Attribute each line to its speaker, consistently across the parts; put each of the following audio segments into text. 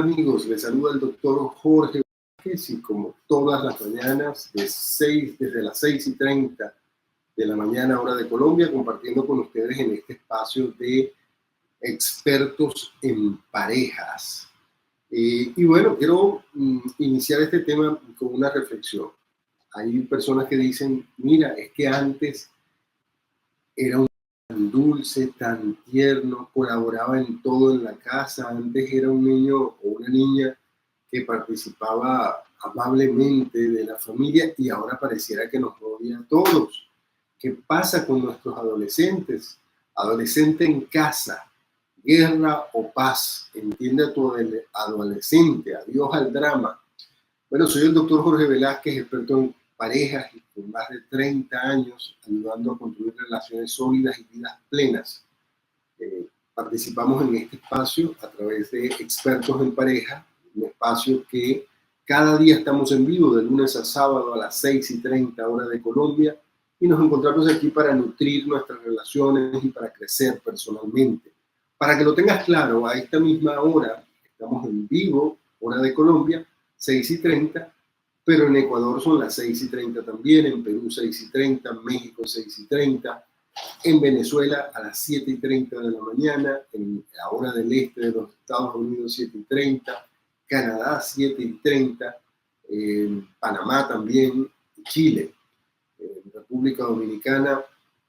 Speaker 1: amigos? Les saluda el doctor Jorge Vázquez y como todas las mañanas desde las 6:30 de la mañana hora de Colombia, compartiendo con ustedes en este espacio de expertos en parejas. Y bueno, quiero iniciar este tema con una reflexión. Hay personas que dicen, mira, es que antes era tan dulce, tan tierno, colaboraba en todo en la casa, antes era un niño o una niña que participaba amablemente de la familia y ahora pareciera que nos odia a todos. ¿Qué pasa con nuestros adolescentes? Adolescente en casa, guerra o paz, entiende a tu adolescente, adiós al drama. Bueno, soy el doctor Jorge Velázquez, experto en parejas y con más de 30 años ayudando a construir relaciones sólidas y vidas plenas. Participamos en este espacio a través de expertos en pareja, un espacio que cada día estamos en vivo de lunes a sábado a las 6:30 hora de Colombia y nos encontramos aquí para nutrir nuestras relaciones y para crecer personalmente. Para que lo tengas claro, a esta misma hora estamos en vivo, hora de Colombia, 6:30, pero en Ecuador son las 6:30 también, en Perú 6:30, México 6:30, en Venezuela a las 7:30 de la mañana, en la hora del este de los Estados Unidos 7:30, Canadá 7:30, Panamá también, Chile, República Dominicana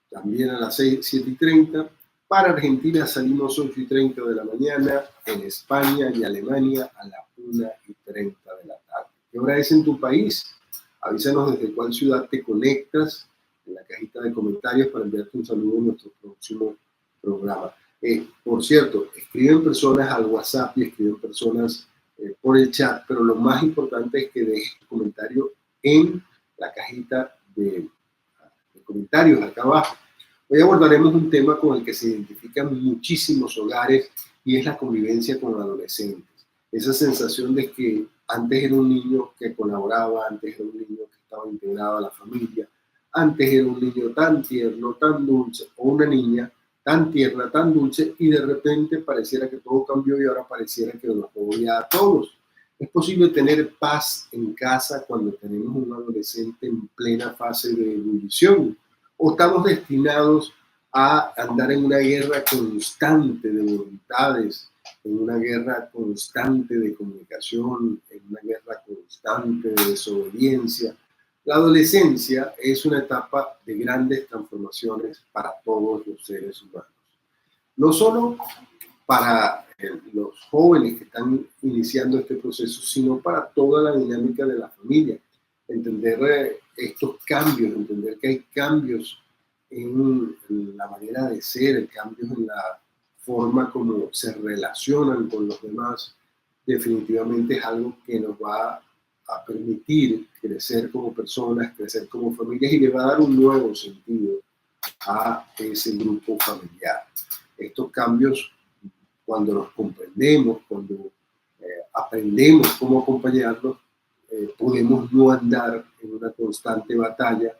Speaker 1: también a las 7:30. Para Argentina salimos 8:30 de la mañana, en España y Alemania a las 1:30 de la tarde. ¿Qué hora es en tu país? Avísanos desde cuál ciudad te conectas en la cajita de comentarios para enviarte un saludo en nuestro próximo programa. Por cierto, escriben personas al WhatsApp y escriben personas por el chat, pero lo más importante es que dejes tu comentario en la cajita de comentarios acá abajo. Hoy abordaremos un tema con el que se identifican muchísimos hogares y es la convivencia con adolescentes. Esa sensación de que antes era un niño que colaboraba, antes era un niño que estaba integrado a la familia, antes era un niño tan tierno, tan dulce, o una niña tan tierna, tan dulce, y de repente pareciera que todo cambió y ahora pareciera que nos odia a todos. ¿Es posible tener paz en casa cuando tenemos un adolescente en plena fase de ebullición? ¿O estamos destinados a andar en una guerra constante de voluntades, en una guerra constante de comunicación, en una guerra constante de desobediencia? La adolescencia es una etapa de grandes transformaciones para todos los seres humanos. No solo para los jóvenes que están iniciando este proceso, sino para toda la dinámica de la familia. Entender estos cambios, entender que hay cambios en la manera de ser, cambios en la forma como se relacionan con los demás, definitivamente es algo que nos va a permitir crecer como personas, crecer como familias y le va a dar un nuevo sentido a ese grupo familiar. Estos cambios, cuando los comprendemos, cuando aprendemos cómo acompañarlos, podemos no andar en una constante batalla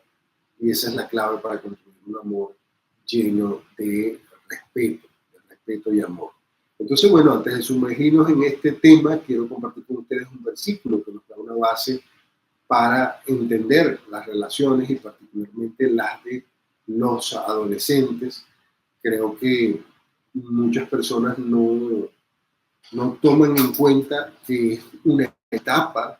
Speaker 1: y esa es la clave para construir un amor lleno de respeto y amor. Entonces, bueno, antes de sumergirnos en este tema, quiero compartir con ustedes un versículo que nos da una base para entender las relaciones y particularmente las de los adolescentes. Creo que muchas personas no toman en cuenta que es una etapa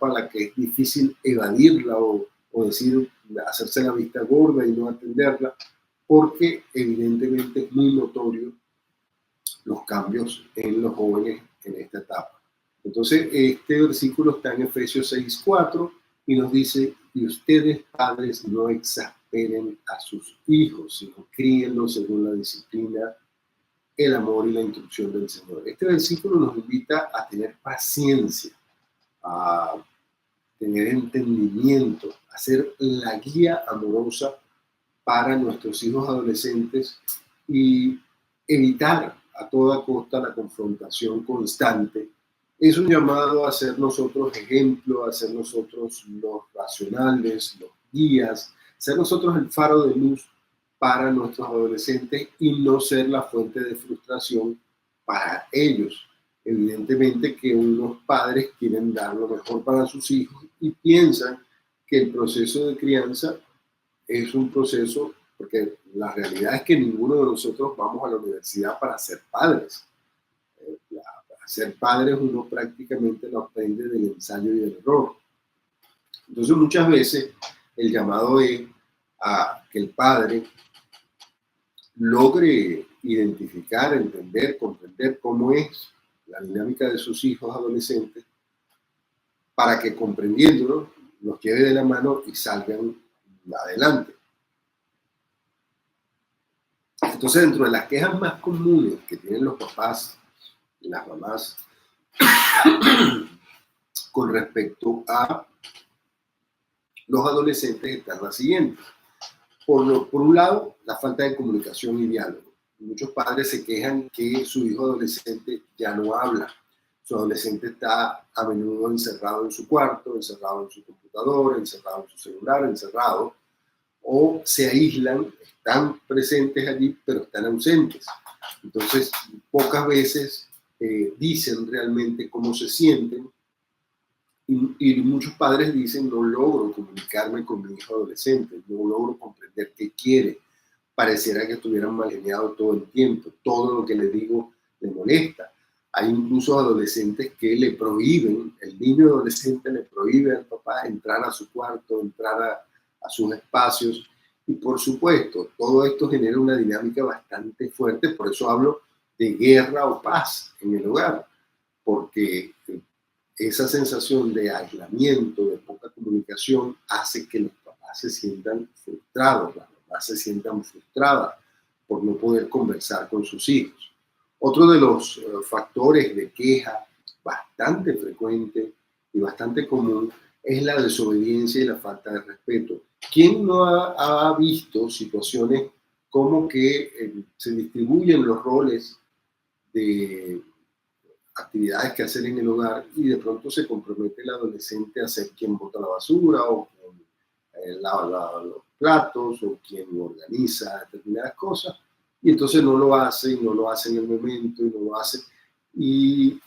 Speaker 1: a la que es difícil evadirla o decir, hacerse la vista gorda y no atenderla, porque evidentemente es muy notorio los cambios en los jóvenes en esta etapa. Entonces, este versículo está en Efesios 6:4 y nos dice, y ustedes padres no exasperen a sus hijos, sino críenlos según la disciplina, el amor y la instrucción del Señor. Este versículo nos invita a tener paciencia, a tener entendimiento, a ser la guía amorosa para nuestros hijos adolescentes y evitar a toda costa la confrontación constante. Es un llamado a ser nosotros ejemplo, a ser nosotros los racionales, los guías, ser nosotros el faro de luz para nuestros adolescentes y no ser la fuente de frustración para ellos. evidentemente que unos padres quieren dar lo mejor para sus hijos y piensan que el proceso de crianza es un proceso, porque la realidad es que ninguno de nosotros vamos a la universidad para ser padres. Para ser padres uno prácticamente lo aprende del ensayo y del error. Entonces muchas veces el llamado es a que el padre logre identificar, entender, comprender cómo es la dinámica de sus hijos adolescentes para que comprendiéndolo los lleve de la mano y salgan adelante. Entonces, dentro de las quejas más comunes que tienen los papás y las mamás con respecto a los adolescentes están las siguientes. Por un lado, la falta de comunicación y diálogo. Muchos padres se quejan que su hijo adolescente ya no habla. Su adolescente está a menudo encerrado en su cuarto, encerrado en su computadora, encerrado en su celular, encerrado, o se aíslan, están presentes allí, pero están ausentes. Entonces, pocas veces dicen realmente cómo se sienten y muchos padres dicen, no logro comunicarme con mi hijo adolescente, no logro comprender qué quiere. Pareciera que estuvieran mal geniado todo el tiempo, todo lo que le digo le molesta. Hay incluso adolescentes que le prohíben, el niño adolescente le prohíbe al papá entrar a su cuarto, entrar a sus espacios. Y por supuesto, todo esto genera una dinámica bastante fuerte, por eso hablo de guerra o paz en el hogar, porque esa sensación de aislamiento, de poca comunicación, hace que los papás se sientan frustrados, las mamás se sientan frustradas por no poder conversar con sus hijos. Otro de los factores de queja bastante frecuente y bastante común es la desobediencia y la falta de respeto. ¿Quién no ha visto situaciones como que se distribuyen los roles de actividades que hacer en el hogar y de pronto se compromete el adolescente a ser quien bota la basura o quien lava los platos o quien organiza determinadas cosas y entonces no lo hace y no lo hace en el momento y no lo hace y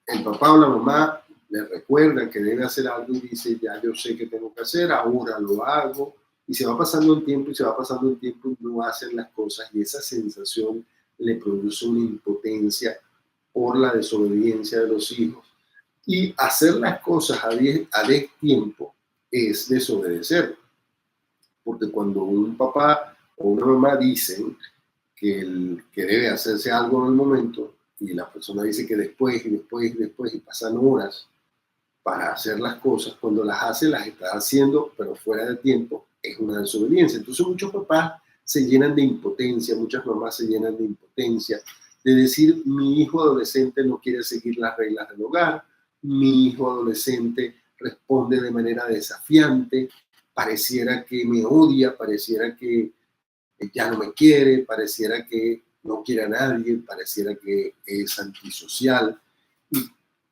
Speaker 1: el papá o la mamá le recuerda que debe hacer algo y dice ya yo sé que tengo que hacer, ahora lo hago y se va pasando el tiempo y se va pasando el tiempo y no hacen las cosas y esa sensación le produce una impotencia por la desobediencia de los hijos. Y hacer las cosas a destiempo es desobedecer. Porque cuando un papá o una mamá dicen que debe hacerse algo en el momento y la persona dice que después y después y después y pasan horas para hacer las cosas, cuando las hace las está haciendo pero fuera de tiempo, es una desobediencia. Entonces muchos papás se llenan de impotencia, muchas mamás se llenan de impotencia, de decir, mi hijo adolescente no quiere seguir las reglas del hogar, mi hijo adolescente responde de manera desafiante, pareciera que me odia, pareciera que ya no me quiere, pareciera que no quiere a nadie, pareciera que es antisocial.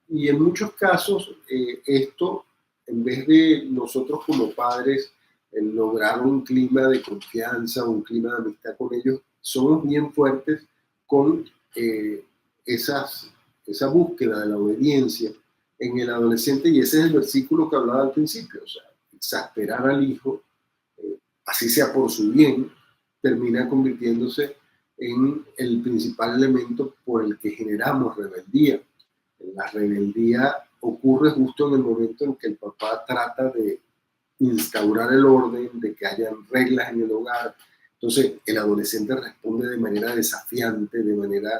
Speaker 1: Y en muchos casos esto, en vez de nosotros como padres lograr un clima de confianza, un clima de amistad con ellos, somos bien fuertes con esa búsqueda de la obediencia en el adolescente y ese es el versículo que hablaba al principio, o sea, exasperar al hijo, así sea por su bien, termina convirtiéndose en el principal elemento por el que generamos rebeldía. La rebeldía ocurre justo en el momento en que el papá trata de instaurar el orden, de que hayan reglas en el hogar. Entonces el adolescente responde de manera desafiante, de manera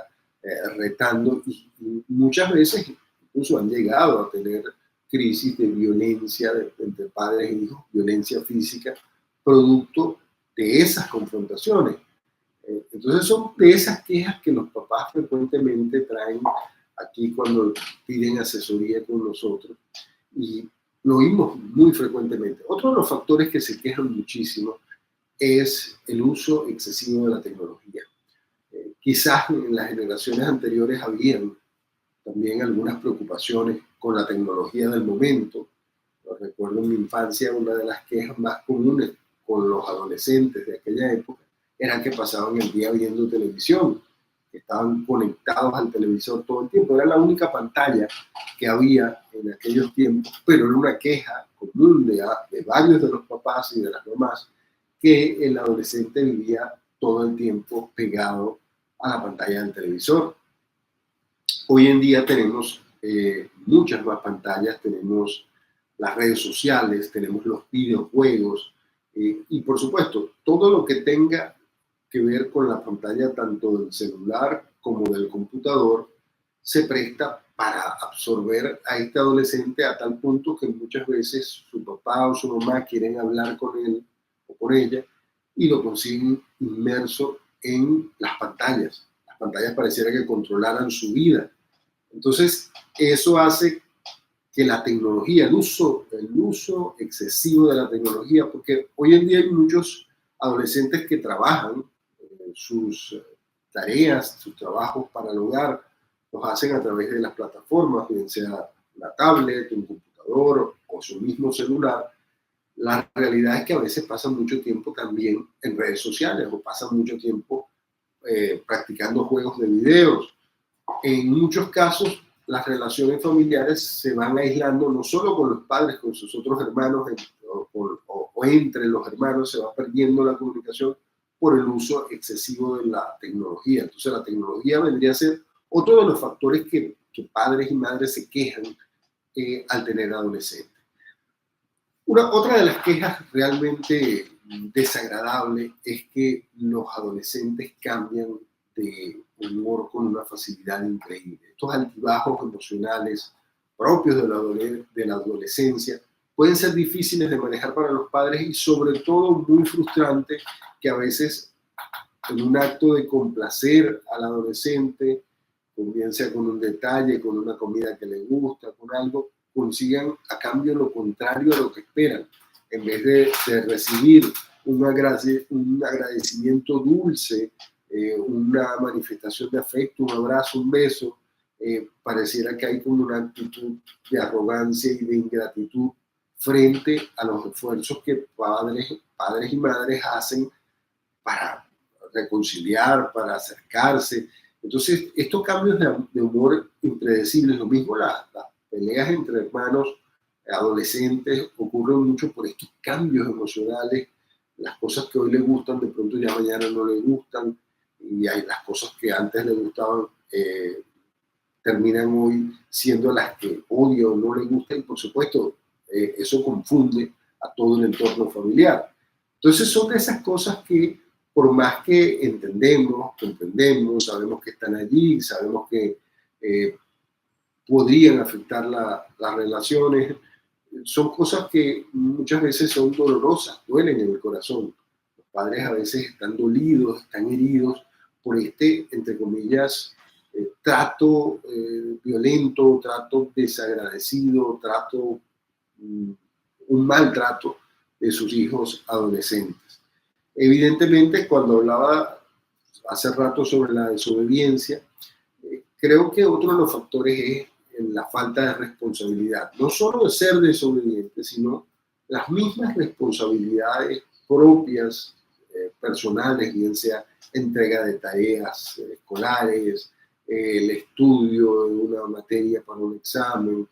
Speaker 1: retando y muchas veces incluso han llegado a tener crisis de violencia entre padres e hijos, violencia física, producto de esas confrontaciones. Entonces son de esas quejas que los papás frecuentemente traen aquí cuando piden asesoría con nosotros y lo oímos muy frecuentemente. Otro de los factores que se quejan muchísimo es el uso excesivo de la tecnología. Quizás en las generaciones anteriores habían también algunas preocupaciones con la tecnología del momento. Lo recuerdo en mi infancia, una de las quejas más comunes con los adolescentes de aquella época era que pasaban el día viendo televisión. que estaban conectados al televisor todo el tiempo. Era la única pantalla que había en aquellos tiempos, pero era una queja común de varios de los papás y de las mamás, que el adolescente vivía todo el tiempo pegado a la pantalla del televisor. Hoy en día tenemos muchas más pantallas, tenemos las redes sociales, tenemos los videojuegos y por supuesto todo lo que tenga que ver con la pantalla tanto del celular como del computador se presta para absorber a este adolescente a tal punto que muchas veces su papá o su mamá quieren hablar con él o con ella y lo consiguen inmerso en las pantallas. Las pantallas pareciera que controlaran su vida. Entonces, eso hace que la tecnología, el uso excesivo de la tecnología, porque hoy en día hay muchos adolescentes que trabajan sus tareas, sus trabajos para el hogar, los hacen a través de las plataformas, bien sea la tablet, un computador o su mismo celular. La realidad es que a veces pasan mucho tiempo también en redes sociales o pasan mucho tiempo practicando juegos de videos. En muchos casos, las relaciones familiares se van aislando no solo con los padres, con sus otros hermanos o entre los hermanos, se va perdiendo la comunicación por el uso excesivo de la tecnología. Entonces la tecnología vendría a ser otro de los factores que padres y madres se quejan al tener adolescentes. Otra de las quejas realmente desagradable es que los adolescentes cambian de humor con una facilidad increíble. Estos altibajos emocionales propios de la adolescencia pueden ser difíciles de manejar para los padres y sobre todo muy frustrantes que a veces en un acto de complacer al adolescente, bien sea con un detalle, con una comida que le gusta, con algo, consigan a cambio lo contrario a lo que esperan. En vez de recibir un agradecimiento dulce, una manifestación de afecto, un abrazo, un beso, pareciera que hay como una actitud de arrogancia y de ingratitud frente a los esfuerzos que padres y madres hacen para reconciliar, para acercarse. Entonces, estos cambios de humor impredecibles, lo mismo las peleas entre hermanos adolescentes ocurren mucho por estos cambios emocionales. Las cosas que hoy le gustan, de pronto ya mañana no le gustan, y hay las cosas que antes le gustaban, terminan hoy siendo las que odia o no le gustan, y por supuesto, eso confunde a todo el entorno familiar. Entonces, son de esas cosas que, por más que comprendemos, sabemos que están allí, sabemos que podrían afectar las relaciones, son cosas que muchas veces son dolorosas, duelen en el corazón. Los padres a veces están dolidos, están heridos por este, entre comillas, trato violento, trato desagradecido, un maltrato de sus hijos adolescentes. Evidentemente, cuando hablaba hace rato sobre la desobediencia, creo que otro de los factores es la falta de responsabilidad, no solo de ser desobediente, sino las mismas responsabilidades propias, personales, bien sea entrega de tareas escolares, el estudio de una materia para un examen,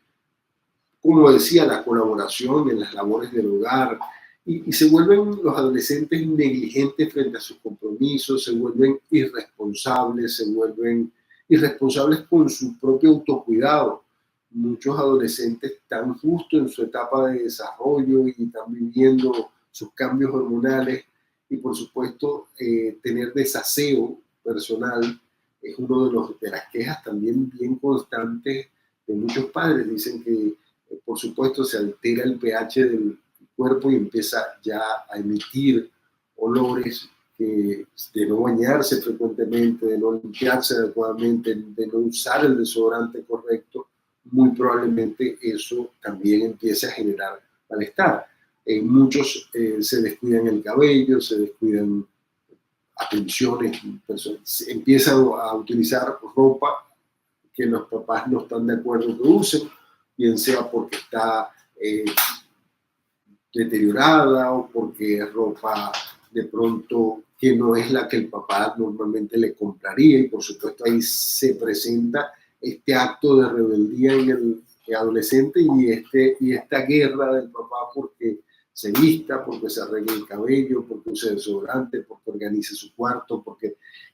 Speaker 1: como decía, la colaboración en las labores del hogar, y se vuelven los adolescentes negligentes frente a sus compromisos, se vuelven irresponsables con su propio autocuidado. Muchos adolescentes están justo en su etapa de desarrollo y están viviendo sus cambios hormonales y por supuesto tener desaseo personal es uno de las quejas también bien constantes de muchos padres. Dicen que por supuesto se altera el pH del cuerpo y empieza ya a emitir olores de no bañarse frecuentemente, de no limpiarse adecuadamente, de no usar el desodorante correcto. Muy probablemente eso también empiece a generar malestar. Muchos se descuidan el cabello, se descuidan atenciones, empiezan a utilizar ropa que los papás no están de acuerdo que usen, bien sea porque está deteriorada o porque es ropa de pronto que no es la que el papá normalmente le compraría, y por supuesto ahí se presenta este acto de rebeldía en el adolescente y esta guerra del papá porque se vista, porque se arregle el cabello, porque use desodorante, porque organice su cuarto,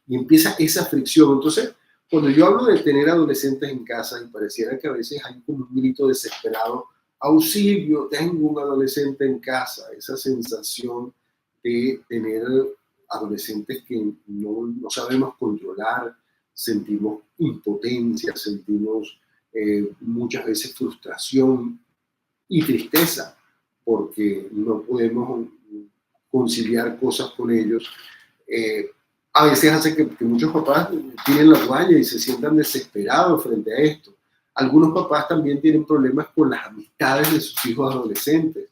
Speaker 1: y empieza esa fricción. Entonces, cuando yo hablo de tener adolescentes en casa, y pareciera que a veces hay como un grito desesperado, auxilio, tengo un adolescente en casa, esa sensación de tener adolescentes que no sabemos controlar, sentimos impotencia, sentimos muchas veces frustración y tristeza porque no podemos conciliar cosas con ellos. A veces hace que muchos papás tiren la toalla y se sientan desesperados frente a esto. Algunos papás también tienen problemas con las amistades de sus hijos adolescentes.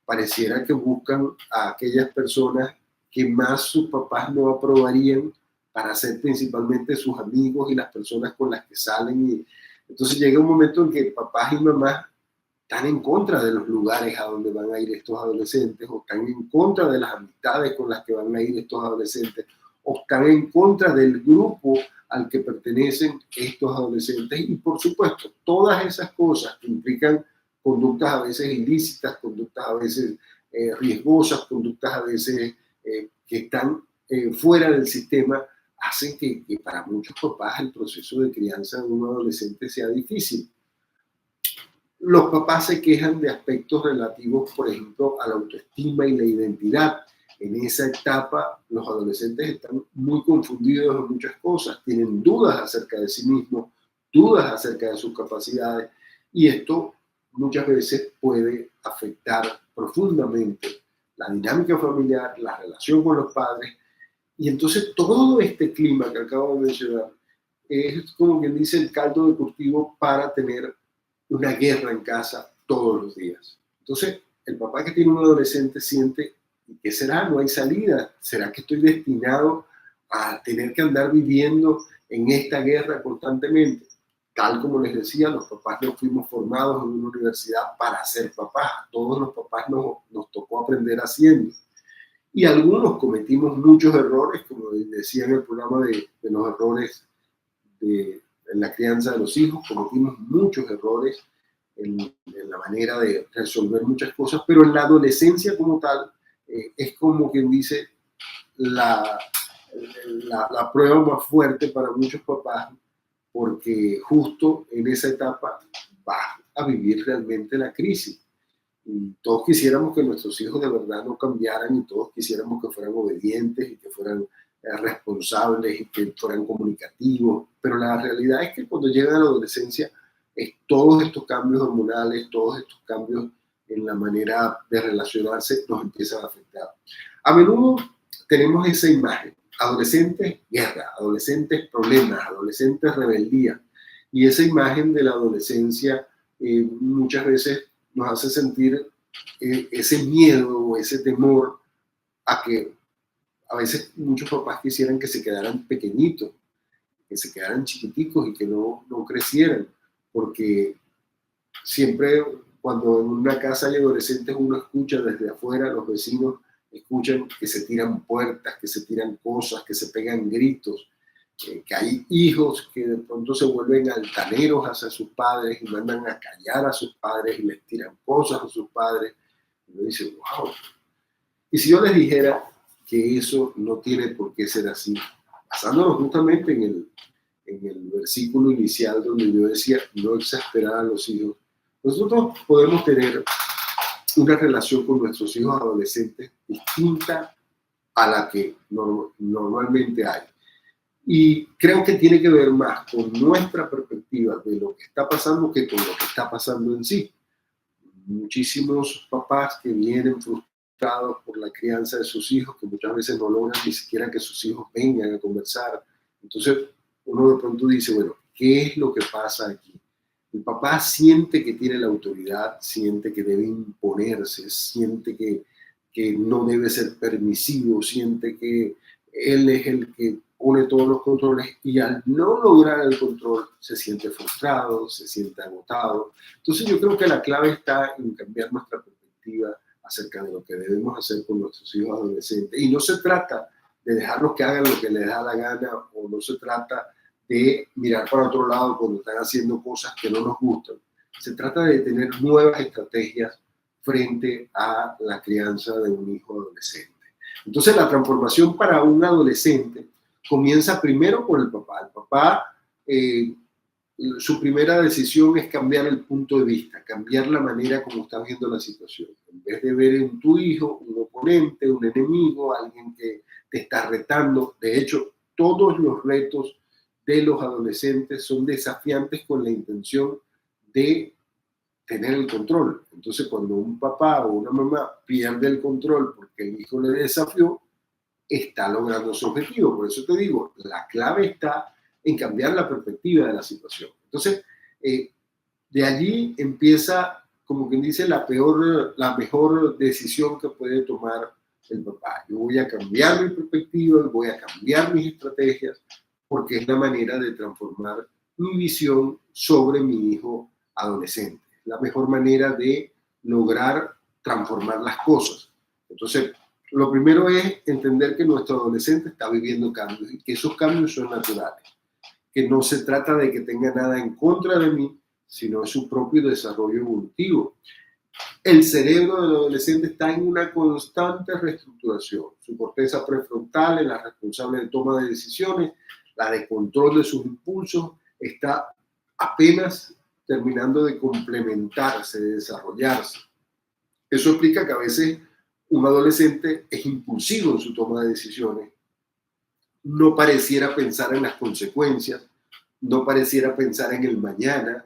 Speaker 1: Pareciera que buscan a aquellas personas que más sus papás no aprobarían para ser principalmente sus amigos y las personas con las que salen. Y entonces llega un momento en que papás y mamás están en contra de los lugares a donde van a ir estos adolescentes, o están en contra de las amistades con las que van a ir estos adolescentes, o están en contra del grupo al que pertenecen estos adolescentes. Y por supuesto, todas esas cosas que implican conductas a veces ilícitas, conductas a veces riesgosas, conductas a veces que están fuera del sistema, hacen que para muchos papás el proceso de crianza de un adolescente sea difícil. Los papás se quejan de aspectos relativos, por ejemplo, a la autoestima y la identidad. En esa etapa, los adolescentes están muy confundidos en muchas cosas, tienen dudas acerca de sí mismos, dudas acerca de sus capacidades, y esto muchas veces puede afectar profundamente la dinámica familiar, la relación con los padres, y entonces todo este clima que acabo de mencionar es como quien dice el caldo de cultivo para tener una guerra en casa todos los días. Entonces, el papá que tiene un adolescente siente, ¿qué será? No hay salida. ¿Será que estoy destinado a tener que andar viviendo en esta guerra constantemente? Tal como les decía, los papás no fuimos formados en una universidad para ser papás. Todos los papás nos tocó aprender haciendo. Y algunos cometimos muchos errores, como decía en el programa de los errores en la crianza de los hijos, cometimos muchos errores en la manera de resolver muchas cosas, pero en la adolescencia como tal, es como quien dice la prueba más fuerte para muchos papás, porque justo en esa etapa va a vivir realmente la crisis. Y todos quisiéramos que nuestros hijos de verdad no cambiaran, y todos quisiéramos que fueran obedientes y que fueran responsables y que fueran comunicativos, pero la realidad es que cuando llegan a la adolescencia, todos estos cambios hormonales, todos estos cambios en la manera de relacionarse nos empiezan a afectar. A menudo tenemos esa imagen: adolescentes guerra, adolescentes problemas, adolescentes rebeldía, y esa imagen de la adolescencia muchas veces nos hace sentir ese miedo o ese temor a que a veces muchos papás quisieran que se quedaran pequeñitos, que se quedaran chiquiticos y que no crecieran, porque siempre cuando en una casa hay adolescentes uno escucha desde afuera, los vecinos escuchan que se tiran puertas, que se tiran cosas, que se pegan gritos, que hay hijos que de pronto se vuelven altaneros hacia sus padres y mandan a callar a sus padres y les tiran cosas a sus padres. Y uno dice, wow. Y si yo les dijera que eso no tiene por qué ser así, basándonos justamente en el versículo inicial donde yo decía no exasperar a los hijos, nosotros podemos tener una relación con nuestros hijos adolescentes distinta a la que normalmente hay. Y creo que tiene que ver más con nuestra perspectiva de lo que está pasando que con lo que está pasando en sí. Muchísimos papás que vienen frustrados por la crianza de sus hijos, que muchas veces no logran ni siquiera que sus hijos vengan a conversar. Entonces uno de pronto dice, bueno, ¿qué es lo que pasa aquí? El papá siente que tiene la autoridad, siente que debe imponerse, siente que no debe ser permisivo, siente que él es el que pone todos los controles, y al no lograr el control se siente frustrado, se siente agotado. Entonces yo creo que la clave está en cambiar nuestra perspectiva acerca de lo que debemos hacer con nuestros hijos adolescentes. Y no se trata de dejarlos que hagan lo que les da la gana, o no se trata de mirar para otro lado cuando están haciendo cosas que no nos gustan. Se trata de tener nuevas estrategias frente a la crianza de un hijo adolescente. Entonces, la transformación para un adolescente comienza primero por el papá. El papá, su primera decisión es cambiar el punto de vista, cambiar la manera como está viendo la situación. En vez de ver en tu hijo un oponente, un enemigo, alguien que te está retando. De hecho, todos los retos de los adolescentes son desafiantes con la intención de tener el control. Entonces, cuando un papá o una mamá pierde el control porque el hijo le desafió, está logrando su objetivo. Por eso te digo, la clave está en cambiar la perspectiva de la situación. Entonces, de allí empieza, como quien dice, la mejor decisión que puede tomar el papá. Yo voy a cambiar mi perspectiva, voy a cambiar mis estrategias, porque es la manera de transformar mi visión sobre mi hijo adolescente. Es la mejor manera de lograr transformar las cosas. Entonces, lo primero es entender que nuestro adolescente está viviendo cambios y que esos cambios son naturales, que no se trata de que tenga nada en contra de mí, sino de su propio desarrollo evolutivo. El cerebro del adolescente está en una constante reestructuración. Su corteza prefrontal es la responsable de toma de decisiones, la de control de sus impulsos, está apenas terminando de complementarse, de desarrollarse. Eso explica que a veces un adolescente es impulsivo en su toma de decisiones, no pareciera pensar en las consecuencias, no pareciera pensar en el mañana,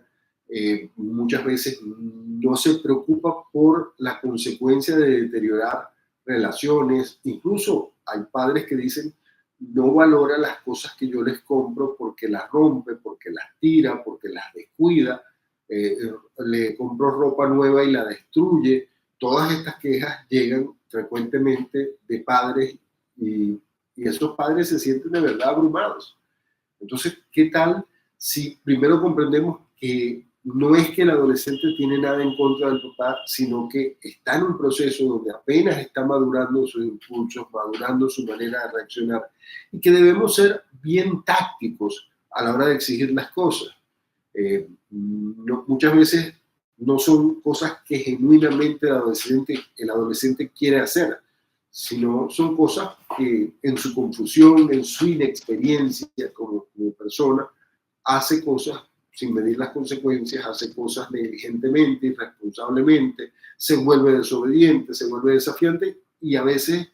Speaker 1: muchas veces no se preocupa por la consecuencia de deteriorar relaciones. Incluso hay padres que dicen, no valora las cosas que yo les compro porque las rompe, porque las tira, porque las descuida, le compro ropa nueva y la destruye. Todas estas quejas llegan frecuentemente de padres y esos padres se sienten de verdad abrumados. Entonces, ¿qué tal si primero comprendemos que no es que el adolescente tiene nada en contra del papá, sino que está en un proceso donde apenas está madurando sus impulsos, madurando su manera de reaccionar, y que debemos ser bien tácticos a la hora de exigir las cosas? Muchas veces no son cosas que genuinamente el adolescente quiere hacer, sino son cosas que en su confusión, en su inexperiencia como persona, hace cosas sin medir las consecuencias, hace cosas negligentemente, irresponsablemente, se vuelve desobediente, se vuelve desafiante, y a veces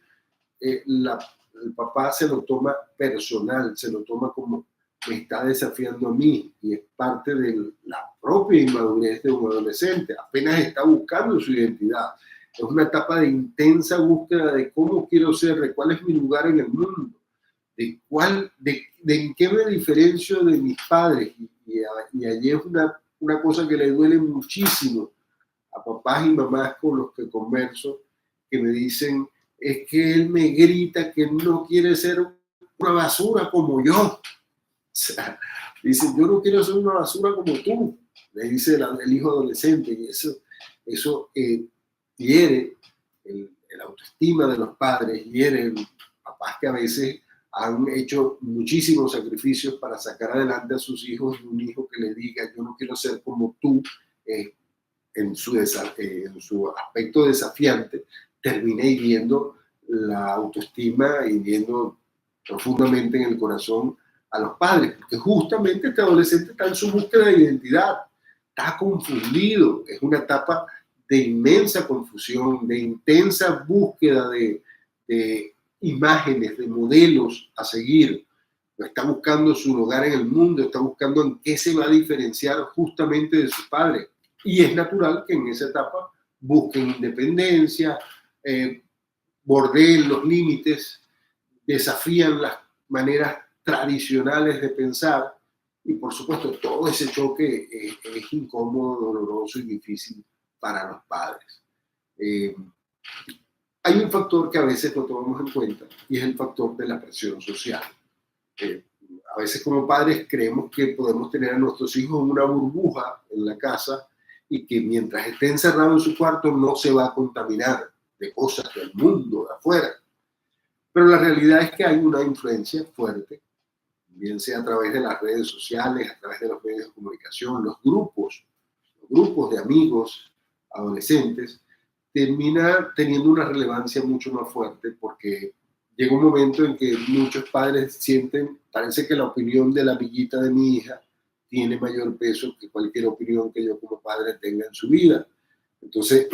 Speaker 1: el papá se lo toma personal, se lo toma como me está desafiando a mí, y es parte de la propia inmadurez de un adolescente. Apenas está buscando su identidad. Es una etapa de intensa búsqueda de cómo quiero ser, de cuál es mi lugar en el mundo, de en qué me diferencio de mis padres. Y allí es una cosa que le duele muchísimo a papás y mamás con los que converso, que me dicen, es que él me grita que no quiere ser una basura como yo. O sea, dicen, yo no quiero ser una basura como tú, le dice el hijo adolescente, y eso hiere el autoestima de los padres, hiere papás que a veces han hecho muchísimos sacrificios para sacar adelante a sus hijos, y un hijo que le diga, yo no quiero ser como tú, en su aspecto desafiante, termina hiriendo la autoestima, hiriendo profundamente en el corazón a los padres, porque justamente este adolescente está en su búsqueda de identidad, está confundido, es una etapa de inmensa confusión, de intensa búsqueda de imágenes, de modelos a seguir. Está buscando su lugar en el mundo, está buscando en qué se va a diferenciar justamente de sus padres. Y es natural que en esa etapa busquen independencia, bordeen los límites, desafían las maneras tradicionales de pensar, y por supuesto todo ese choque es incómodo, doloroso y difícil para los padres. Hay un factor que a veces no tomamos en cuenta, y es el factor de la presión social. A veces como padres creemos que podemos tener a nuestros hijos en una burbuja en la casa, y que mientras esté encerrado en su cuarto no se va a contaminar de cosas del mundo, de afuera. Pero la realidad es que hay una influencia fuerte, bien sea a través de las redes sociales, a través de los medios de comunicación, los grupos de amigos adolescentes, termina teniendo una relevancia mucho más fuerte porque llega un momento en que muchos padres sienten, parece que la opinión de la amiguita de mi hija tiene mayor peso que cualquier opinión que yo como padre tenga en su vida. Entonces,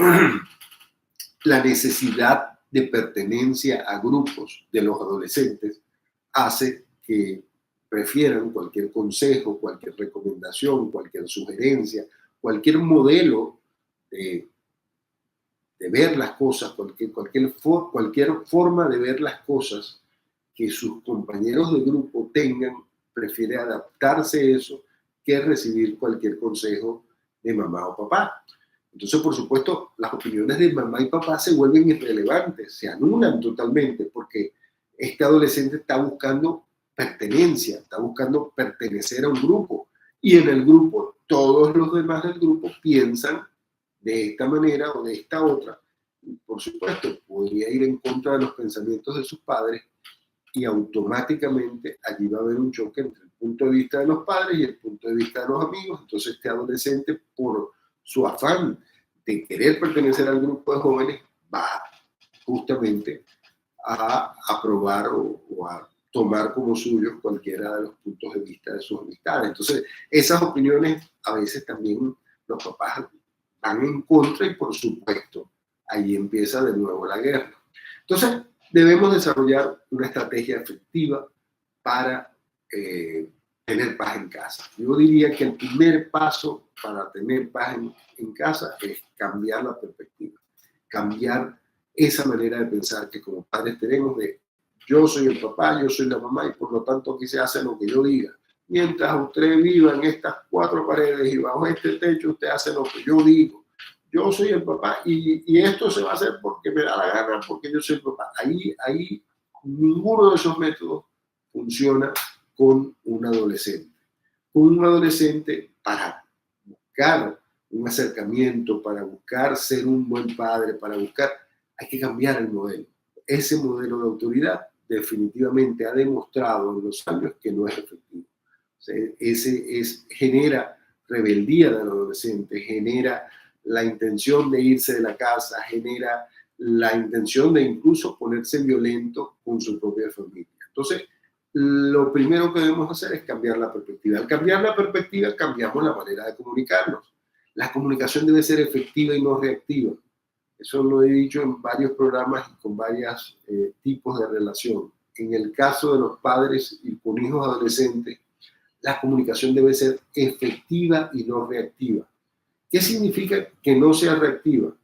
Speaker 1: la necesidad de pertenencia a grupos de los adolescentes hace que prefieran cualquier consejo, cualquier recomendación, cualquier sugerencia, cualquier modelo de ver las cosas, cualquier forma de ver las cosas que sus compañeros de grupo tengan, prefiere adaptarse a eso que recibir cualquier consejo de mamá o papá. Entonces, por supuesto, las opiniones de mamá y papá se vuelven irrelevantes, se anulan totalmente, porque este adolescente está buscando pertenencia, está buscando pertenecer a un grupo. Y en el grupo, todos los demás del grupo piensan de esta manera o de esta otra. Y por supuesto, podría ir en contra de los pensamientos de sus padres y automáticamente allí va a haber un choque entre el punto de vista de los padres y el punto de vista de los amigos. Entonces este adolescente, por su afán de querer pertenecer al grupo de jóvenes, va justamente a aprobar o a tomar como suyos cualquiera de los puntos de vista de sus amistades. Entonces, esas opiniones a veces también los papás van en contra y, por supuesto, ahí empieza de nuevo la guerra. Entonces, debemos desarrollar una estrategia efectiva para tener paz en casa. Yo diría que el primer paso para tener paz en casa es cambiar la perspectiva, cambiar esa manera de pensar que como padres tenemos de yo soy el papá, yo soy la mamá y por lo tanto aquí se hace lo que yo diga. Mientras usted viva en estas cuatro paredes y bajo este techo, usted hace lo que yo digo. Yo soy el papá y esto se va a hacer porque me da la gana, porque yo soy el papá. Ahí ninguno de esos métodos funciona con un adolescente. Con un adolescente para buscar un acercamiento, para buscar ser un buen padre, para buscar, hay que cambiar el modelo. Ese modelo de autoridad definitivamente ha demostrado en los años que no es efectivo. O sea, genera rebeldía del adolescente, genera la intención de irse de la casa, genera la intención de incluso ponerse violento con su propia familia. Entonces, lo primero que debemos hacer es cambiar la perspectiva. Al cambiar la perspectiva, cambiamos la manera de comunicarnos. La comunicación debe ser efectiva y no reactiva. Eso lo he dicho en varios programas y con varios tipos de relación. En el caso de los padres y con hijos adolescentes, la comunicación debe ser efectiva y no reactiva. ¿Qué significa que no sea reactiva?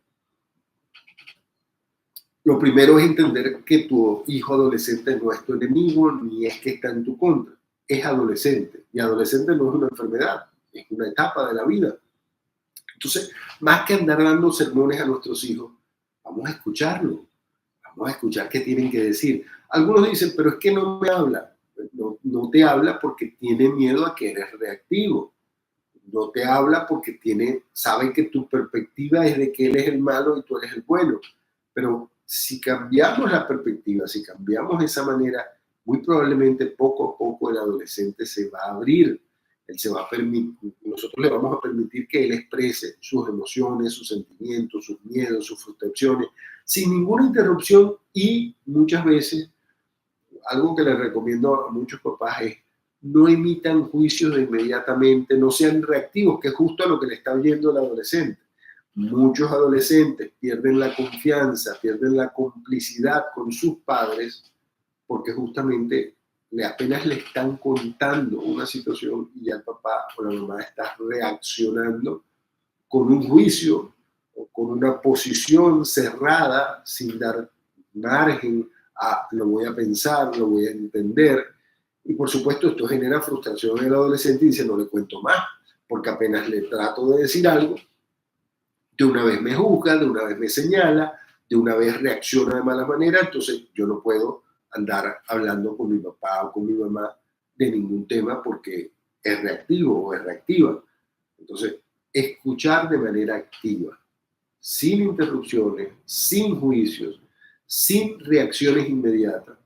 Speaker 1: Lo primero es entender que tu hijo adolescente no es tu enemigo ni es que está en tu contra. Es adolescente. Y adolescente no es una enfermedad, es una etapa de la vida. Entonces, más que andar dando sermones a nuestros hijos, vamos a escucharlo. Vamos a escuchar qué tienen que decir. Algunos dicen, pero es que no me habla. No te habla porque tiene miedo a que eres reactivo. No te habla porque sabe que tu perspectiva es de que él es el malo y tú eres el bueno. Pero si cambiamos la perspectiva, si cambiamos esa manera, muy probablemente poco a poco el adolescente se va a abrir. Él se va a permitir, nosotros le vamos a permitir que él exprese sus emociones, sus sentimientos, sus miedos, sus frustraciones, sin ninguna interrupción y muchas veces, algo que les recomiendo a muchos papás es no emitan juicios de inmediatamente, no sean reactivos, que es justo a lo que le está oyendo el adolescente. Muchos adolescentes pierden la confianza, pierden la complicidad con sus padres porque justamente apenas le están contando una situación y ya el papá o la mamá está reaccionando con un juicio o con una posición cerrada sin dar margen a lo voy a pensar, lo voy a entender. Y por supuesto esto genera frustración en el adolescente y dice no le cuento más, porque apenas le trato de decir algo, de una vez me juzga, de una vez me señala, de una vez reacciona de mala manera, entonces yo no puedo andar hablando con mi papá o con mi mamá de ningún tema porque es reactivo o es reactiva. Entonces, escuchar de manera activa, sin interrupciones, sin juicios, sin reacciones inmediatas,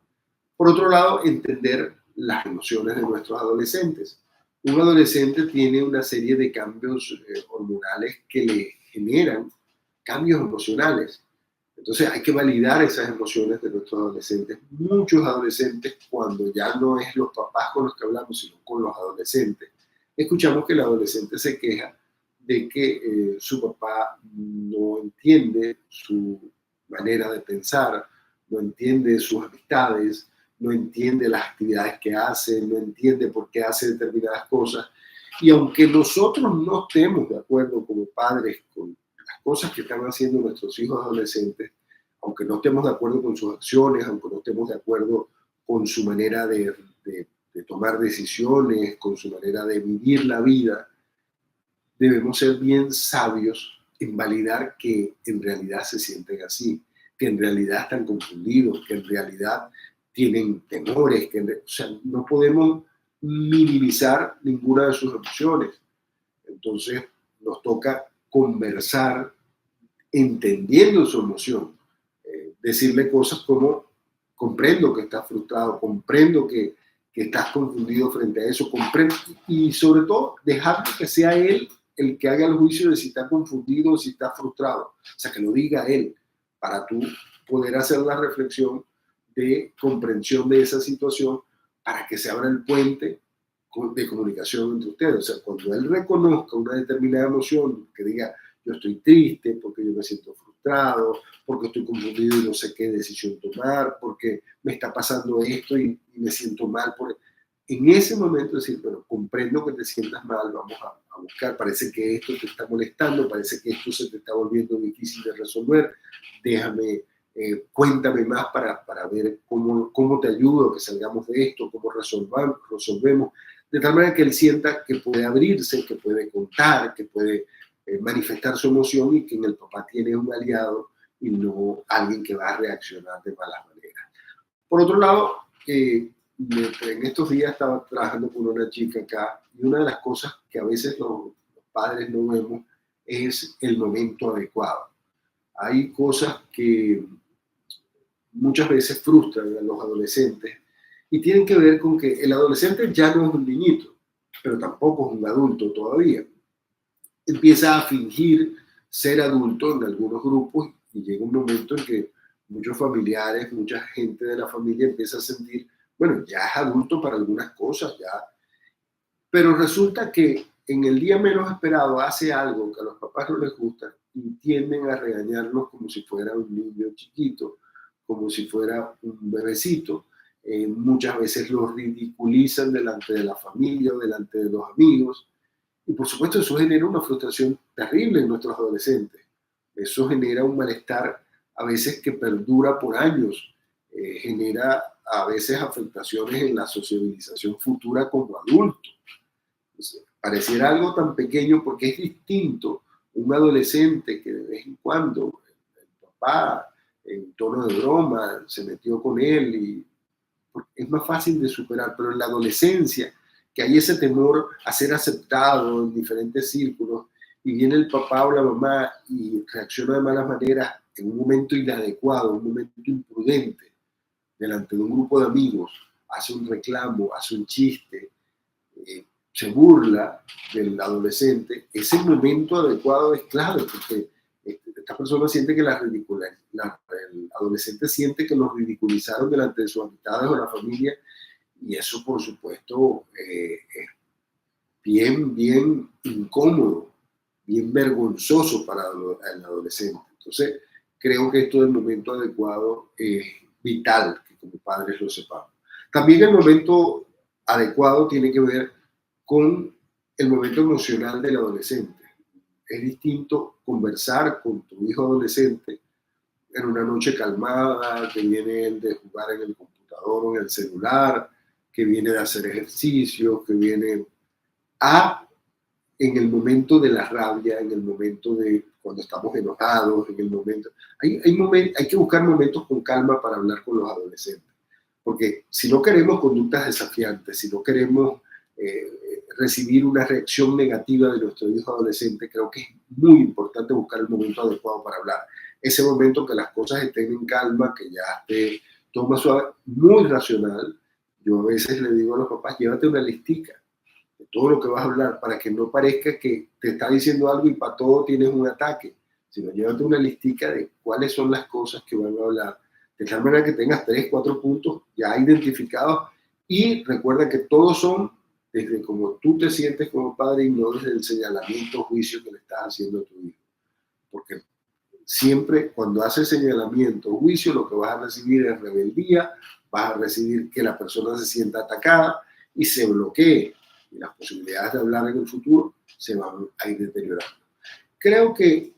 Speaker 1: Por otro lado, entender las emociones de nuestros adolescentes. Un adolescente tiene una serie de cambios hormonales que le generan cambios emocionales. Entonces hay que validar esas emociones de nuestros adolescentes. Muchos adolescentes, cuando ya no es los papás con los que hablamos, sino con los adolescentes, escuchamos que el adolescente se queja de que su papá no entiende su manera de pensar, no entiende sus amistades, no entiende las actividades que hace, no entiende por qué hace determinadas cosas. Y aunque nosotros no estemos de acuerdo como padres con las cosas que están haciendo nuestros hijos adolescentes, aunque no estemos de acuerdo con sus acciones, aunque no estemos de acuerdo con su manera de tomar decisiones, con su manera de vivir la vida, debemos ser bien sabios en validar que en realidad se sienten así, que en realidad están confundidos, que en realidad tienen temores, o sea, no podemos minimizar ninguna de sus emociones. Entonces nos toca conversar entendiendo su emoción, decirle cosas como comprendo que estás frustrado, comprendo que estás confundido frente a eso, comprendo, y sobre todo dejarle que sea él el que haga el juicio de si está confundido o si está frustrado, o sea, que lo diga él, para tú poder hacer la reflexión de comprensión de esa situación, para que se abra el puente de comunicación entre ustedes. O sea, cuando él reconozca una determinada emoción, que diga, yo estoy triste porque yo me siento frustrado, porque estoy confundido y no sé qué decisión tomar, porque me está pasando esto y me siento mal. En ese momento decir, bueno, comprendo que te sientas mal, vamos a buscar, parece que esto te está molestando, parece que esto se te está volviendo difícil de resolver, déjame, cuéntame más para ver cómo te ayudo, que salgamos de esto, cómo resolvemos, de tal manera que él sienta que puede abrirse, que puede contar, que puede manifestar su emoción y que en el papá tiene un aliado y no alguien que va a reaccionar de malas maneras. Por otro lado, en estos días estaba trabajando con una chica acá y una de las cosas que a veces los padres no vemos es el momento adecuado. Hay cosas que muchas veces frustran a los adolescentes y tienen que ver con que el adolescente ya no es un niñito, pero tampoco es un adulto todavía. Empieza a fingir ser adulto en algunos grupos y llega un momento en que muchos familiares, mucha gente de la familia empieza a sentir, bueno, ya es adulto para algunas cosas, ya. Pero resulta que en el día menos esperado hace algo que a los papás no les gusta y tienden a regañarlos como si fuera un niño chiquito, como si fuera un bebecito. Muchas veces los ridiculizan delante de la familia o delante de los amigos. Y por supuesto eso genera una frustración terrible en nuestros adolescentes. Eso genera un malestar a veces que perdura por años. Genera a veces afectaciones en la sociabilización futura como adulto. Entonces, pareciera algo tan pequeño porque es distinto un adolescente que de vez en cuando el papá en tono de broma se metió con él y es más fácil de superar, pero en la adolescencia que hay ese temor a ser aceptado en diferentes círculos y viene el papá o la mamá y reacciona de malas maneras en un momento inadecuado, un momento imprudente, delante de un grupo de amigos, hace un reclamo, hace un chiste, se burla del adolescente, ese momento adecuado es clave porque esta persona siente que el adolescente siente que los ridiculizaron delante de sus amistades o la familia y eso por supuesto es bien incómodo, bien vergonzoso para el adolescente. Entonces creo que esto del momento adecuado es vital que como padres lo sepamos. También el momento adecuado tiene que ver con el momento emocional del adolescente. Es distinto conversar con tu hijo adolescente en una noche calmada, que viene él de jugar en el computador o en el celular, que viene de hacer ejercicio, que viene en el momento de la rabia, en el momento de cuando estamos enojados, en el momento... Hay que buscar momentos con calma para hablar con los adolescentes. Porque si no queremos conductas desafiantes, si no queremos recibir una reacción negativa de nuestro hijo adolescente, creo que es muy importante buscar el momento adecuado para hablar. Ese momento que las cosas estén en calma, que ya esté toma suave, muy racional. Yo a veces le digo a los papás, llévate una listica de todo lo que vas a hablar para que no parezca que te está diciendo algo y para todo tienes un ataque, sino llévate una listica de cuáles son las cosas que van a hablar, de tal manera que tengas 3, 4 puntos ya identificados y recuerda que todos son desde como tú te sientes como padre y no desde el señalamiento o juicio que le estás haciendo a tu hijo. Porque siempre cuando haces señalamiento o juicio lo que vas a recibir es rebeldía, vas a recibir que la persona se sienta atacada y se bloquee y las posibilidades de hablar en el futuro se van a ir deteriorando. Creo que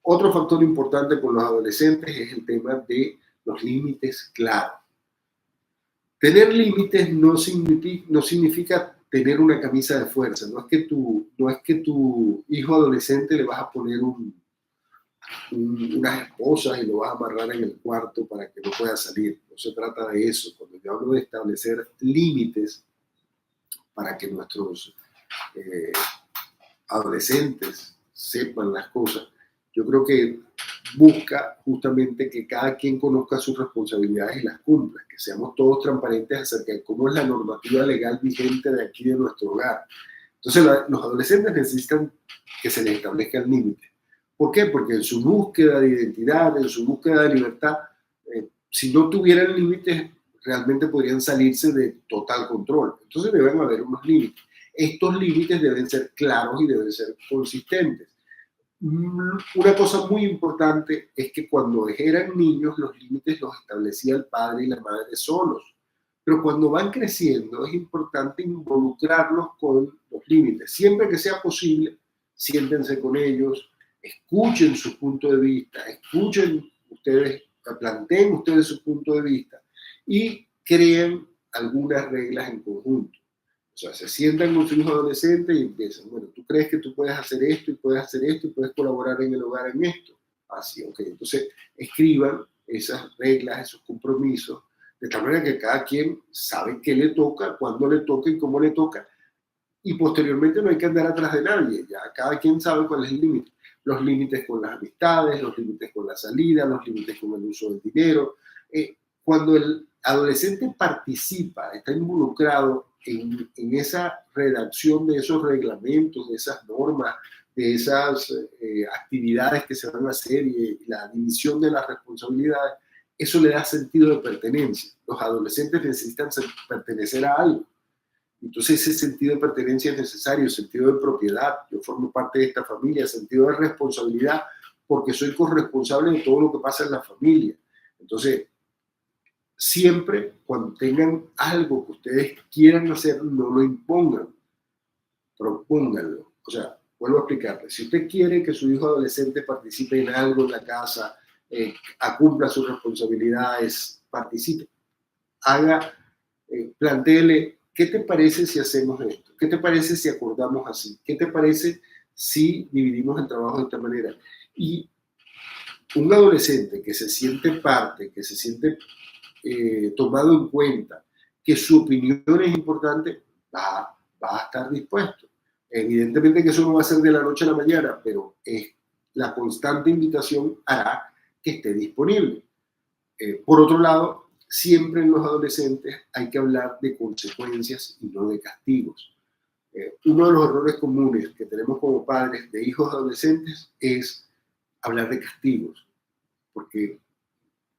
Speaker 1: otro factor importante con los adolescentes es el tema de los límites claros. Tener límites no significa tener una camisa de fuerza. No es que tu hijo adolescente le vas a poner unas esposas y lo vas a amarrar en el cuarto para que no pueda salir. No se trata de eso. Cuando yo hablo de establecer límites para que nuestros adolescentes sepan las cosas, yo creo que busca justamente que cada quien conozca sus responsabilidades y las cumpla, que seamos todos transparentes acerca de cómo es la normativa legal vigente de aquí de nuestro hogar. Entonces los adolescentes necesitan que se les establezcan límites. ¿Por qué? Porque en su búsqueda de identidad, en su búsqueda de libertad, si no tuvieran límites, realmente podrían salirse de total control. Entonces deben haber unos límites. Estos límites deben ser claros y deben ser consistentes. Una cosa muy importante es que cuando eran niños los límites los establecía el padre y la madre solos, pero cuando van creciendo es importante involucrarlos con los límites. Siempre que sea posible, siéntense con ellos, escuchen su punto de vista, escuchen ustedes, planteen ustedes su punto de vista y creen algunas reglas en conjunto. O sea, se sientan con su hijo adolescente y empiezan, bueno, ¿tú crees que tú puedes hacer esto y puedes hacer esto y puedes colaborar en el hogar en esto? Así, ok. Entonces, escriban esas reglas, esos compromisos, de tal manera que cada quien sabe qué le toca, cuándo le toca y cómo le toca. Y posteriormente no hay que andar atrás de nadie, ya cada quien sabe cuál es el límite. Los límites con las amistades, los límites con la salida, los límites con el uso del dinero. Cuando el adolescente participa, está involucrado en esa redacción de esos reglamentos, de esas normas, de esas actividades que se van a hacer y la división de las responsabilidades, eso le da sentido de pertenencia. Los adolescentes necesitan pertenecer a algo. Entonces ese sentido de pertenencia es necesario, sentido de propiedad. Yo formo parte de esta familia, sentido de responsabilidad, porque soy corresponsable de todo lo que pasa en la familia. Entonces, siempre cuando tengan algo que ustedes quieran hacer, no lo impongan, propónganlo. O sea, vuelvo a explicarles, si usted quiere que su hijo adolescente participe en algo en la casa, cumpla sus responsabilidades, participe, plantéele, ¿qué te parece si hacemos esto? ¿Qué te parece si acordamos así? ¿Qué te parece si dividimos el trabajo de esta manera? Y un adolescente que se siente parte, que se siente tomado en cuenta, que su opinión es importante, va a estar dispuesto. Evidentemente que eso no va a ser de la noche a la mañana, pero la constante invitación hará que esté disponible. Por otro lado, siempre en los adolescentes hay que hablar de consecuencias y no de castigos. Uno de los errores comunes que tenemos como padres de hijos adolescentes es hablar de castigos, porque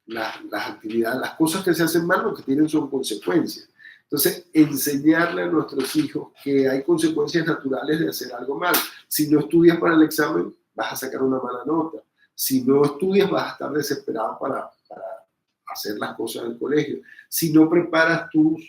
Speaker 1: las actividades, las cosas que se hacen mal, lo que tienen son consecuencias. Entonces, enseñarle a nuestros hijos que hay consecuencias naturales de hacer algo mal. Si no estudias para el examen, vas a sacar una mala nota. Si no estudias, vas a estar desesperado para hacer las cosas del colegio. Si no preparas tus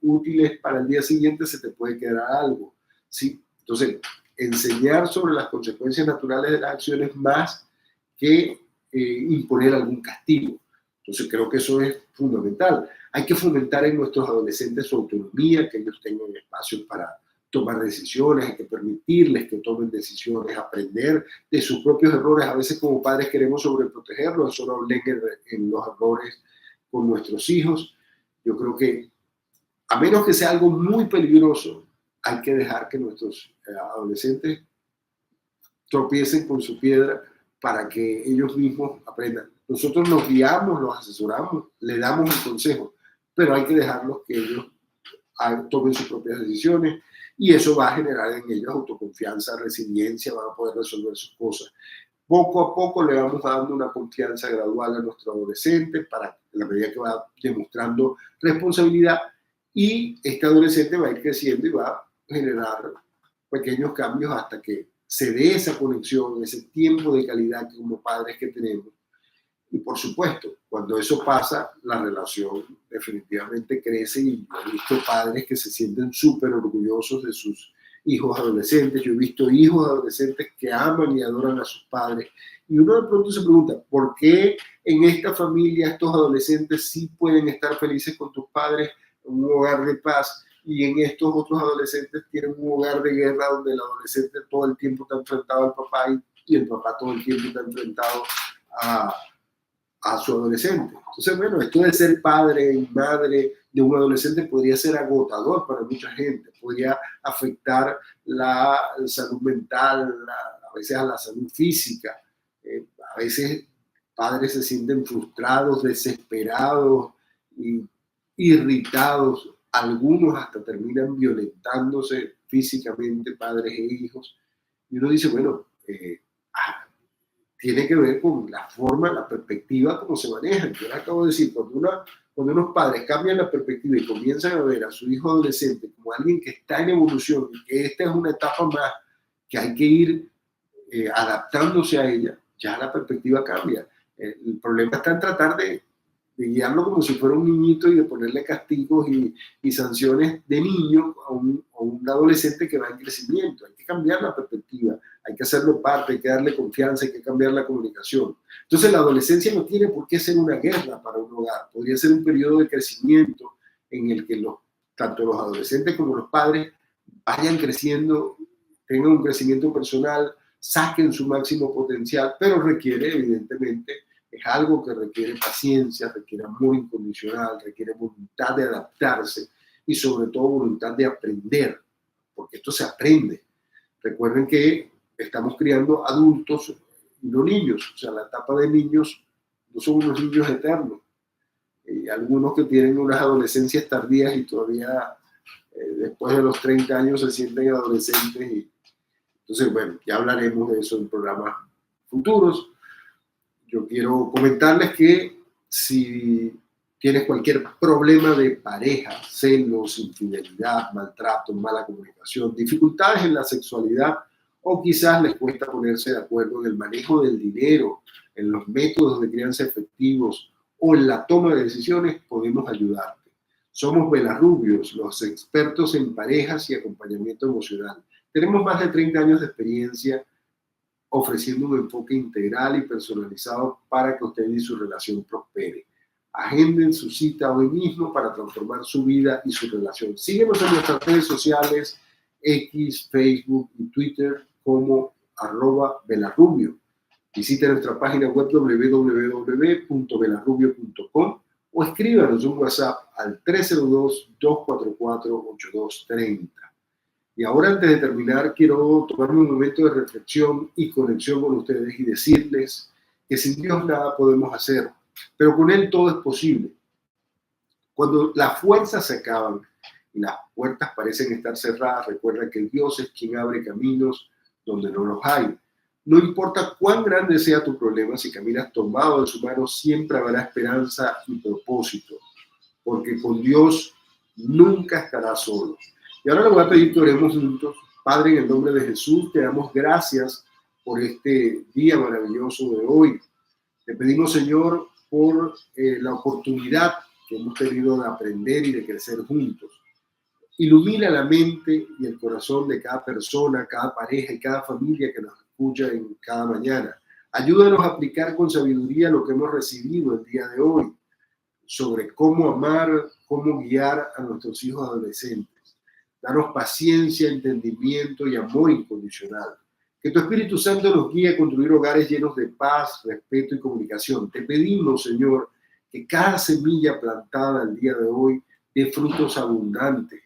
Speaker 1: útiles para el día siguiente, se te puede quedar algo. ¿Sí? Entonces, enseñar sobre las consecuencias naturales de las acciones más que imponer algún castigo. Entonces creo que eso es fundamental. Hay que fomentar en nuestros adolescentes su autonomía, que ellos tengan espacios para tomar decisiones, hay que permitirles que tomen decisiones, aprender de sus propios errores. A veces como padres queremos sobreprotegerlos, solo hablen en los errores con nuestros hijos. Yo creo que a menos que sea algo muy peligroso, hay que dejar que nuestros adolescentes tropiecen con su piedra para que ellos mismos aprendan. nosotros los guiamos, los asesoramos, le damos el consejo, pero hay que dejarlos que ellos tomen sus propias decisiones y eso va a generar en ellos autoconfianza, resiliencia, van a poder resolver sus cosas. Poco a poco le vamos dando una confianza gradual a nuestro adolescente para en la medida que va demostrando responsabilidad y este adolescente va a ir creciendo y va a generar pequeños cambios hasta que se dé esa conexión, ese tiempo de calidad que como padres que tenemos. Y por supuesto, cuando eso pasa, la relación definitivamente crece y he visto padres que se sienten súper orgullosos de sus hijos adolescentes. Yo he visto hijos adolescentes que aman y adoran a sus padres. Y uno de pronto se pregunta, ¿por qué en esta familia estos adolescentes sí pueden estar felices con tus padres en un hogar de paz y en estos otros adolescentes tienen un hogar de guerra donde el adolescente todo el tiempo está enfrentado al papá y el papá todo el tiempo está enfrentado a su adolescente? Entonces, bueno, esto de ser padre y madre de un adolescente podría ser agotador para mucha gente, podría afectar la salud mental, a veces a la salud física. A veces padres se sienten frustrados, desesperados y irritados. Algunos hasta terminan violentándose físicamente, padres e hijos. Y uno dice, bueno, tiene que ver con la forma, la perspectiva, cómo se manejan. Yo les acabo de decir, cuando unos padres cambian la perspectiva y comienzan a ver a su hijo adolescente como alguien que está en evolución y que esta es una etapa más que hay que ir adaptándose a ella, ya la perspectiva cambia. El problema está en tratar de guiarlo como si fuera un niñito y de ponerle castigos y sanciones de niño a un adolescente que va en crecimiento. Hay que cambiar la perspectiva, hay que hacerlo parte, hay que darle confianza, hay que cambiar la comunicación. Entonces la adolescencia no tiene por qué ser una guerra para un hogar, podría ser un periodo de crecimiento en el que tanto los adolescentes como los padres vayan creciendo, tengan un crecimiento personal, saquen su máximo potencial, pero requiere evidentemente, es algo que requiere paciencia, requiere amor incondicional, requiere voluntad de adaptarse y sobre todo voluntad de aprender, porque esto se aprende. Recuerden que estamos criando adultos y no niños, o sea, la etapa de niños no son unos niños eternos. Algunos que tienen unas adolescencias tardías y todavía después de los 30 años se sienten adolescentes. Entonces, bueno, ya hablaremos de eso en programas futuros. Yo quiero comentarles que si tienes cualquier problema de pareja, celos, infidelidad, maltrato, mala comunicación, dificultades en la sexualidad o quizás les cuesta ponerse de acuerdo en el manejo del dinero, en los métodos de crianza efectivos o en la toma de decisiones, podemos ayudarte. Somos Belarrubios, los expertos en parejas y acompañamiento emocional. Tenemos más de 30 años de experiencia ofreciendo un enfoque integral y personalizado para que usted y su relación prospere. Agenden su cita hoy mismo para transformar su vida y su relación. Síguenos en nuestras redes sociales, X, Facebook y Twitter como @Belarrubio. Visite nuestra página web www.belarrubio.com o escríbanos un WhatsApp al 302-244-8230. Y ahora, antes de terminar, quiero tomarme un momento de reflexión y conexión con ustedes y decirles que sin Dios nada podemos hacer, pero con Él todo es posible. Cuando las fuerzas se acaban y las puertas parecen estar cerradas, recuerda que Dios es quien abre caminos donde no los hay. No importa cuán grande sea tu problema, si caminas tomado de su mano, siempre habrá esperanza y propósito, porque con Dios nunca estarás solo. Y ahora le voy a pedir que oremos juntos. Padre, en el nombre de Jesús, te damos gracias por este día maravilloso de hoy. Te pedimos, Señor, por la oportunidad que hemos tenido de aprender y de crecer juntos. Ilumina la mente y el corazón de cada persona, cada pareja y cada familia que nos escucha en cada mañana. Ayúdanos a aplicar con sabiduría lo que hemos recibido el día de hoy sobre cómo amar, cómo guiar a nuestros hijos adolescentes. Danos paciencia, entendimiento y amor incondicional. Que tu Espíritu Santo nos guíe a construir hogares llenos de paz, respeto y comunicación. Te pedimos, Señor, que cada semilla plantada el día de hoy dé frutos abundantes.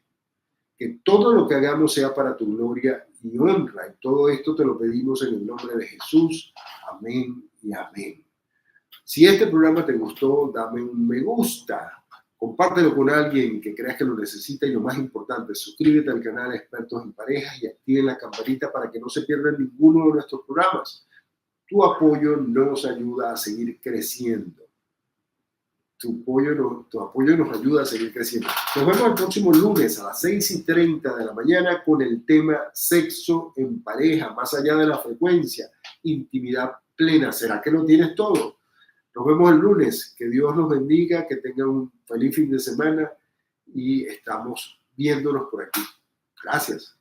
Speaker 1: Que todo lo que hagamos sea para tu gloria y honra. Y todo esto te lo pedimos en el nombre de Jesús. Amén y amén. Si este programa te gustó, dame un me gusta, compártelo con alguien que creas que lo necesita y lo más importante, suscríbete al canal Expertos en Parejas y activen la campanita para que no se pierdan ninguno de nuestros programas. Tu apoyo nos ayuda a seguir creciendo. Tu apoyo nos ayuda a seguir creciendo. Nos vemos el próximo lunes a las 6:30 de la mañana con el tema sexo en pareja, más allá de la frecuencia, intimidad plena. ¿Será que lo tienes todo? Nos vemos el lunes. Que Dios los bendiga, que tengan un feliz fin de semana y estamos viéndonos por aquí. Gracias.